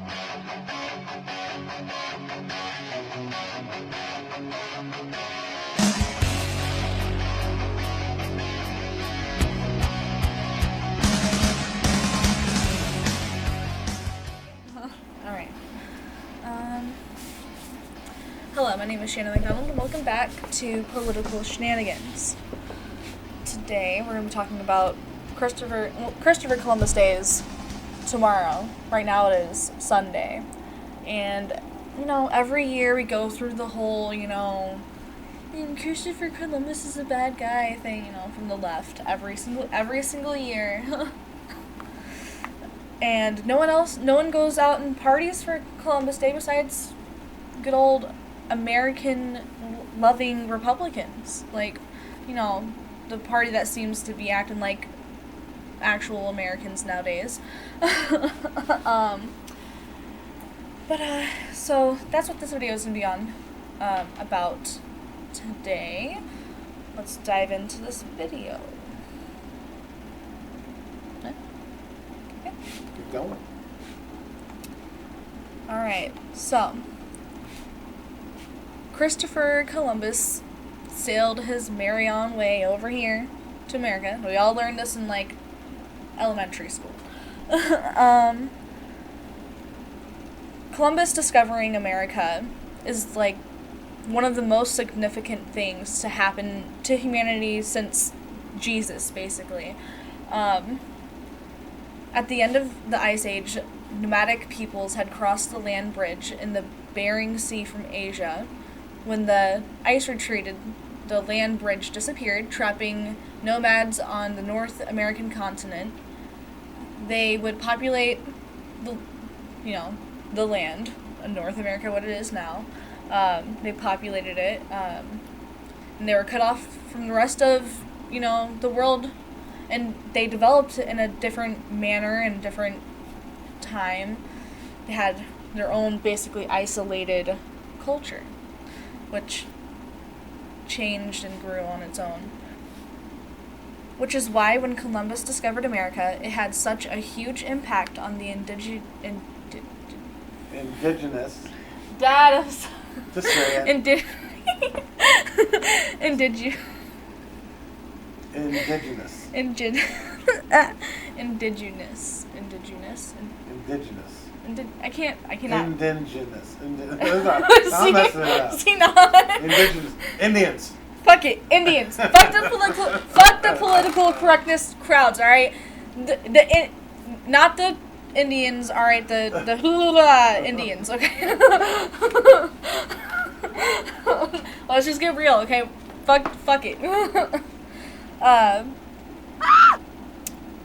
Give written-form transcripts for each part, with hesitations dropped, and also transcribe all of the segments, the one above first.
Alright. Hello, my name is Shannon McDonald, and welcome back to Political Shenanigans. Today, we're going to be talking about Christopher Columbus Day is tomorrow. Right now it is Sunday. And, every year we go through the whole, Christopher Columbus is a bad guy thing, from the left. Every single year. And no one goes out and parties for Columbus Day besides good old American-loving Republicans. The party that seems to be acting like actual Americans nowadays. So that's what this video is going to be on, about today. Let's dive into this video. Keep going. Alright, so Christopher Columbus sailed his merry on way over here to America. We all learned this in, elementary school. Columbus discovering America is, one of the most significant things to happen to humanity since Jesus, basically. At the end of the Ice Age, nomadic peoples had crossed the land bridge in the Bering Sea from Asia. When the ice retreated, the land bridge disappeared, trapping nomads on the North American continent. They would populate the land, North America, what it is now. They populated it, and they were cut off from the rest of, the world, and they developed in a different manner and different time. They had their own basically isolated culture, which changed and grew on its own. Which is why when Columbus discovered America, it had such a huge impact on the indigenous. Dad, Just say it. Indigenous. I cannot. Indigenous. I'm messing it up. See, not. Indigenous. Indians. Fuck it, Indians. Fuck the political correctness crowds. All right, not the Indians. All right, the hula Indians. Okay. Let's just get real. Okay, fuck it.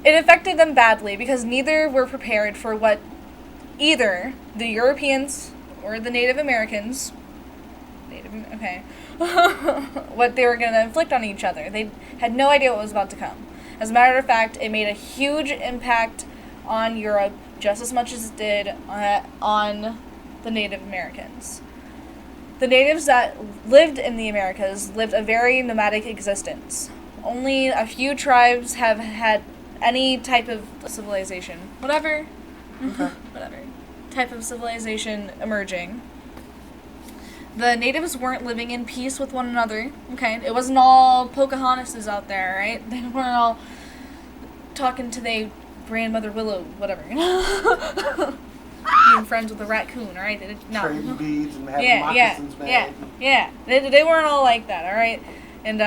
It affected them badly because neither were prepared for what either the Europeans or the Native Americans, what they were going to inflict on each other. They had no idea what was about to come. As a matter of fact, it made a huge impact on Europe just as much as it did on the Native Americans. The natives that lived in the Americas lived a very nomadic existence. Only a few tribes have had any type of civilization. Whatever type of civilization emerging. The natives weren't living in peace with one another, okay? It wasn't all Pocahontases out there, right? They weren't all talking to their grandmother Willow, whatever. Being friends with a raccoon, alright? No. Trading beads and having moccasins made. Yeah. They weren't all like that, alright? And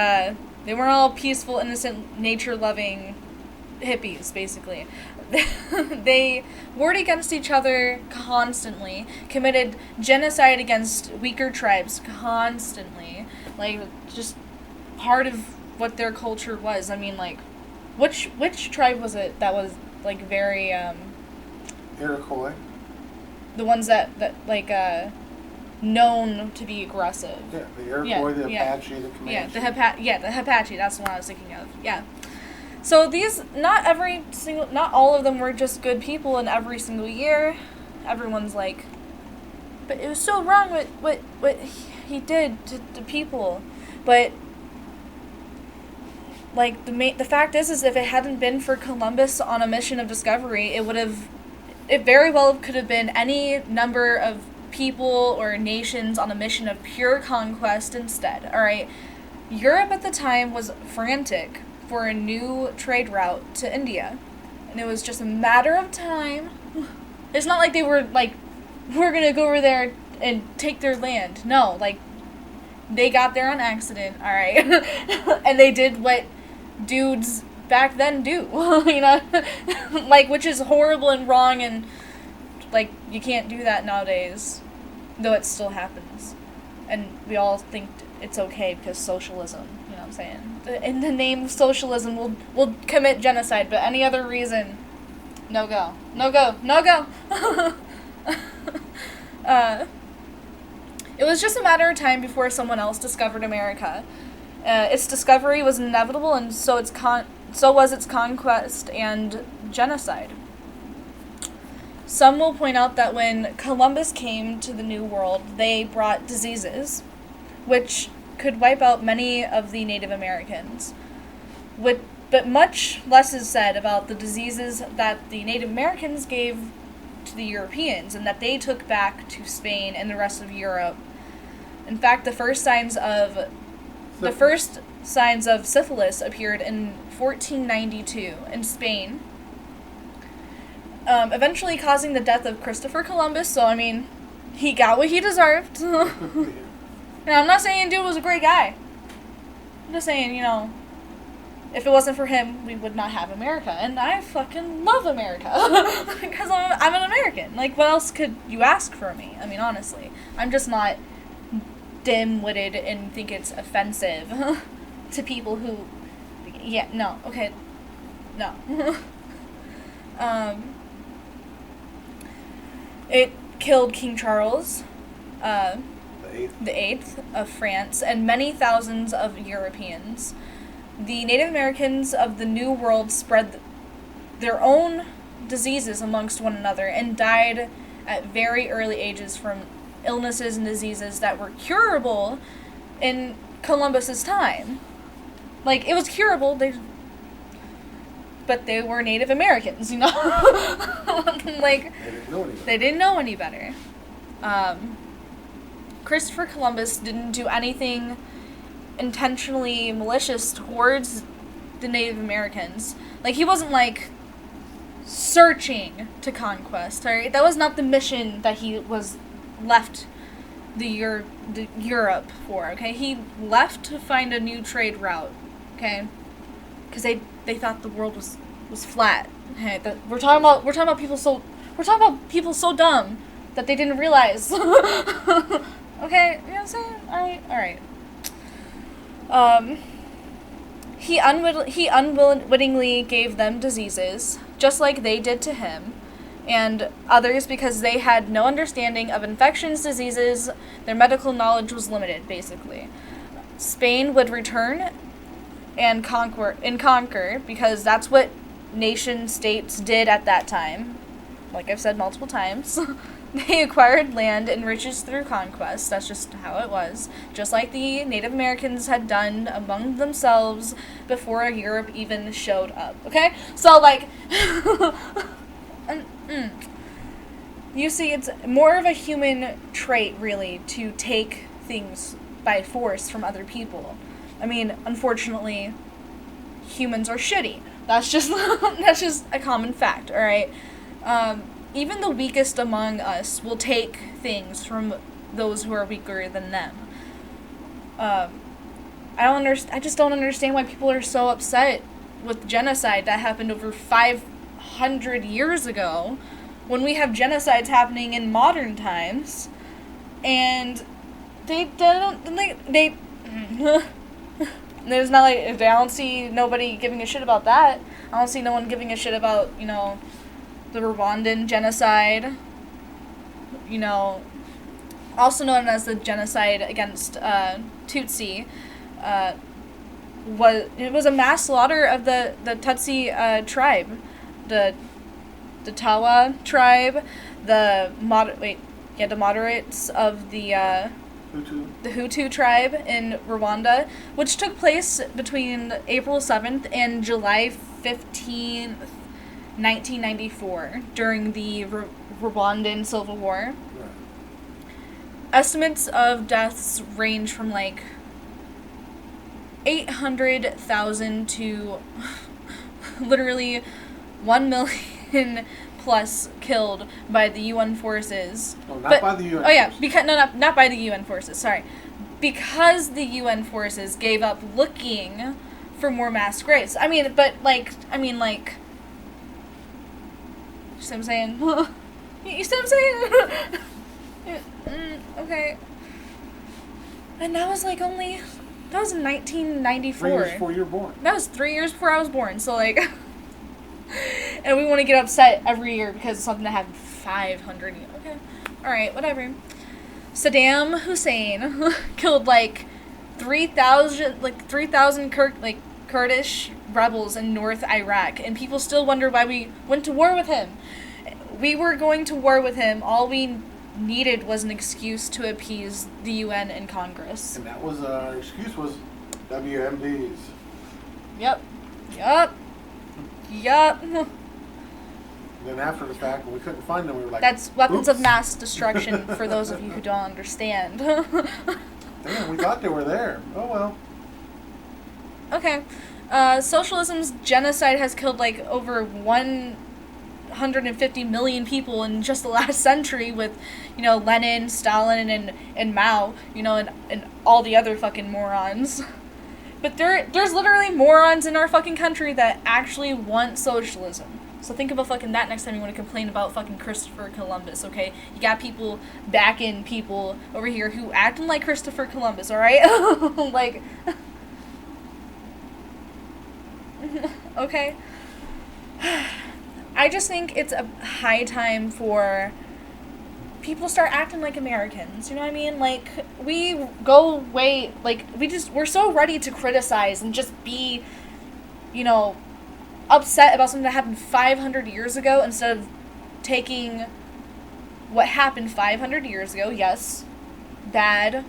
they weren't all peaceful, innocent, nature-loving hippies, basically. They warred against each other constantly, committed genocide against weaker tribes constantly. Just part of what their culture was. I mean, which tribe was it that was, very, Iroquois. The ones that known to be aggressive. Yeah, the Iroquois, the Apache, the Comanche. The Apache, that's the one I was thinking of. Yeah. So not all of them were just good people, and every single year, everyone's like, but it was so wrong what he did to people. But, the fact is if it hadn't been for Columbus on a mission of discovery, it would have it very well could have been any number of people or nations on a mission of pure conquest instead, alright? Europe at the time was frantic for a new trade route to India, and it was just a matter of time. It's not like they were like, we're gonna go over there and take their land. No, like, they got there on accident, alright? And they did what dudes back then do, you know? Like, which is horrible and wrong, and, like, you can't do that nowadays, though it still happens. And we all think it's okay because socialism, you know what I'm saying? In the name of socialism, we'll commit genocide, but any other reason, no go. No go. No go! It was just a matter of time before someone else discovered America. Its discovery was inevitable, and so was its conquest and genocide. Some will point out that when Columbus came to the New World, they brought diseases, which could wipe out many of the Native Americans. But much less is said about the diseases that the Native Americans gave to the Europeans and that they took back to Spain and the rest of Europe. In fact, the first signs of syphilis appeared in 1492 in Spain, eventually causing the death of Christopher Columbus. So, I mean, he got what he deserved. Now, I'm not saying dude was a great guy. I'm just saying, you know, if it wasn't for him, we would not have America. And I fucking love America. Because I'm an American. Like, what else could you ask for me? I mean, honestly. I'm just not dim-witted and think it's offensive to people who... Yeah, no. Okay. No. It killed King Charles, the Eighth of France, and many thousands of Europeans. The Native Americans of the New World spread their own diseases amongst one another and died at very early ages from illnesses and diseases that were curable in Columbus's time. Like, it was curable, but they were Native Americans, you know? Like, they didn't know any better. Christopher Columbus didn't do anything intentionally malicious towards the Native Americans. Like, he wasn't, like, searching to conquest, alright? That was not the mission that he was left the Europe for, okay? He left to find a new trade route, okay? Because they thought the world was flat. Okay? We're talking about people so dumb that they didn't realize. Okay, you know what I'm saying? Alright. He unwittingly gave them diseases, just like they did to him, and others because they had no understanding of infections, diseases. Their medical knowledge was limited, basically. Spain would return and conquer because that's what nation-states did at that time. Like I've said multiple times. They acquired land and riches through conquest. That's just how it was. Just like the Native Americans had done among themselves before Europe even showed up. Okay? So, like... You see, it's more of a human trait, really, to take things by force from other people. I mean, unfortunately, humans are shitty. That's just a common fact, alright? Even the weakest among us will take things from those who are weaker than them. I just don't understand why people are so upset with genocide that happened over 500 years ago, when we have genocides happening in modern times, and they there's not like, I don't see nobody giving a shit about that. I don't see no one giving a shit about, you know, the Rwandan genocide, you know, also known as the genocide against Tutsi. It was a mass slaughter of the Tutsi tribe, the Tawa tribe, the moderates of the Hutu tribe in Rwanda, which took place between April 7th and July 15th, 1994 during the Rwandan Civil War. Right. Estimates of deaths range from like 800,000 to literally 1 million plus killed by the UN forces. Oh, not by the UN. Oh yeah, because not by the UN forces. Sorry, because the UN forces gave up looking for more mass graves. I mean, like. You see what I'm saying? You see what I'm saying? Okay. And that was like only. That was in 1994. 3 years before you were born. That was 3 years before I was born. So like. And we want to get upset every year because of something that happened 500 years. Okay. Alright, whatever. Saddam Hussein killed like 3,000 Kurdish rebels in North Iraq, and people still wonder why we went to war with him. We were going to war with him. All we needed was an excuse to appease the UN and Congress. And that was our excuse was WMDs. Yep. Then after the fact, when we couldn't find them, we were like, that's weapons oops. of mass destruction for those of you who don't understand. Damn, we thought they were there. Oh well. Okay. Socialism's genocide has killed like over 150 million people in just the last century with, Lenin, Stalin, and Mao, and all the other fucking morons. But there's literally morons in our fucking country that actually want socialism. So think about fucking that next time you want to complain about fucking Christopher Columbus, okay? You got people backing people over here who acting like Christopher Columbus, alright? Like... Okay? I just think it's a high time for people to start acting like Americans, you know what I mean? Like, we go way, like, we're so ready to criticize and just be, upset about something that happened 500 years ago instead of taking what happened 500 years ago, yes, bad,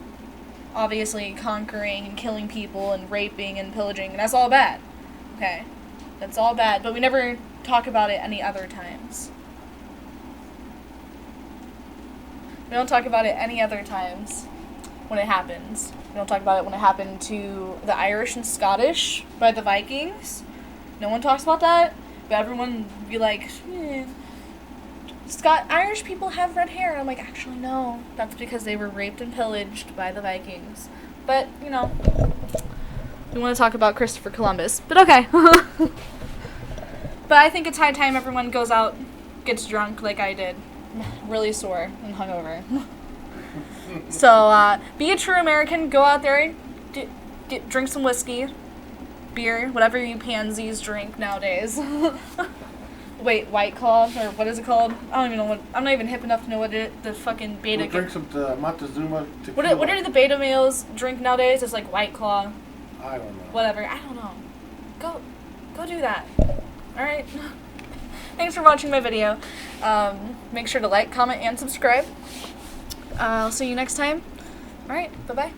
obviously conquering and killing people and raping and pillaging, and that's all bad, okay? That's all bad, but we never talk about it any other times. We don't talk about it any other times when it happens. We don't talk about it when it happened to the Irish and Scottish by the Vikings. No one talks about that, but everyone be like, Irish people have red hair. And I'm like, actually, no. That's because they were raped and pillaged by the Vikings. But, we want to talk about Christopher Columbus. But okay. But I think it's high time everyone goes out, gets drunk like I did. Really sore and hungover. So, be a true American. Go out there, drink some whiskey, beer, whatever you pansies drink nowadays. Wait, White Claw, or what is it called? I don't even know I'm not even hip enough to know what the fucking beta... We'll drink some Montezuma tequila. What do the beta males drink nowadays? It's like White Claw. I don't know. Whatever, I don't know. Go do that. Alright? Thanks for watching my video. Make sure to like, comment, and subscribe. I'll see you next time. Alright, bye-bye.